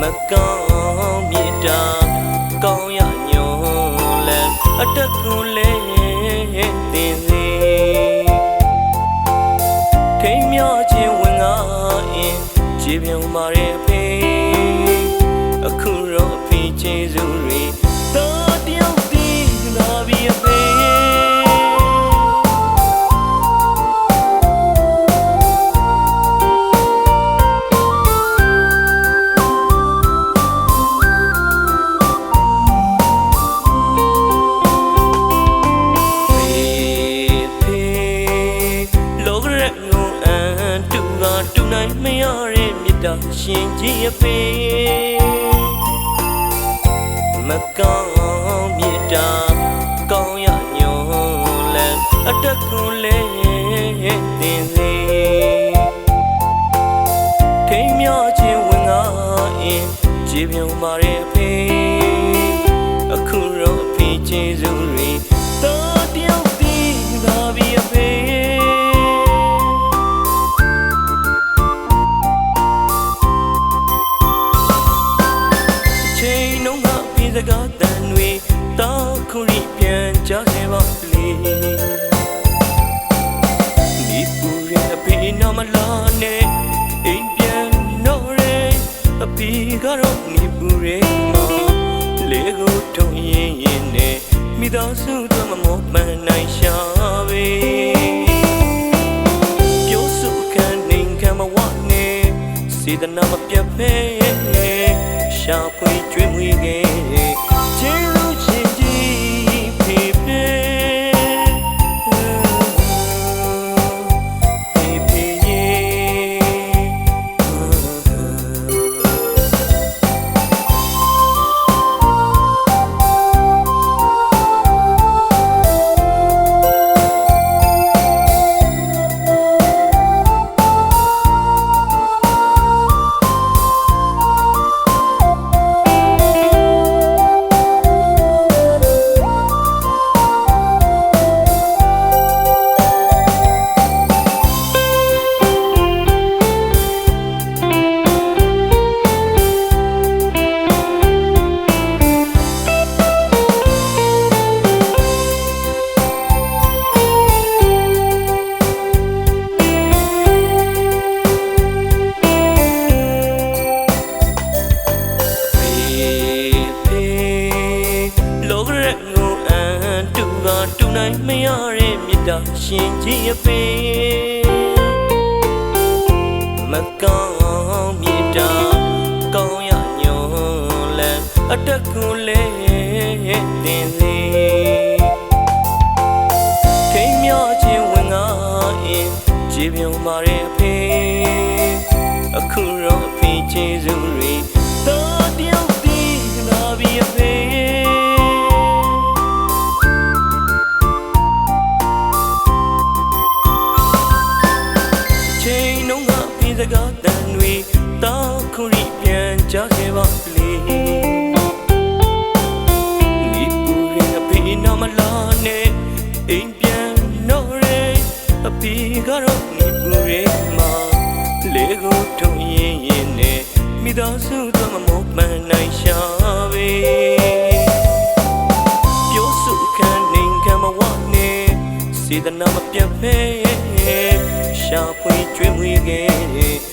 မကောင်းမြတ်တာကောင်းရညွန်လဲအတကူလဲတင်စေထိမ်းမြော့ခြင်းဝင်ငါအင်းခြေပြုံမာရဲ့ဖေးအခုတော့ဖေးကျေးဇူးတွေတော်တယောက်တည်လာပြီအဖေးတူနိုင်မရတဲ့မြတ်တာရှင်ကြီးအဖေမကောင်းမြတ်တာကောင်းရညွန်လဲအတကူလဲတင်စေထိမ်းမြော့ခြင်းဝင်ငါအင်းခြေပြုံမာရဲ့ဖေအခုတော့အဖေကျေးဇူးတွေတော်တယောက်တည်လာပြီအဖေစကားတန်တွေတောက်ခုရိပြန်ကြစေပါလေဒီပူရဲ့အဖေနာမလာနဲ့အိမ်ပြန်တော့ရဲအဖေကတော့ဒီပူရဲ့မောလေကိုထုံရင်ရင်နဲ့မိသားစုတို့မမောပန်းနိုင်ရှာပဲပြောစုခံနေခံမဝနဲ့စေတနာမပြတ်ဖဲရှာဖွေကျွေးမွေးခဲ့တူနိုင်မရတဲ့မြတ်တာရှင်ကြီးအဖေမကောင်းမြတ်တာကောင်းရညွန်လဲအတကူလဲတင်စေထိမ်းမြော့ခြင်းဝင်ငါအင်းခြေပြုံမာရဲ့ဖေအခုတော့အဖေကျေးဇူးတွေတော်တယောက်တည်လာပြီအဖေစကားတန်တွေတောက်ခုရိပြန်ကြစေပါလေဒီပူရဲ့အဖေနာမလာနဲ့အိမ်ပြန်တော့ရဲအဖေကတော့ဒီပူရဲ့မှာလေကိုထုံရင်ရင်နဲ့မိသားစုတို့မမောပန်းနိုင်ရှာပဲပြောစုခံနေခံမဝနဲ့စေတနာမပြတ်ဖဲရှာဖွေကျွေးမွေးခဲ့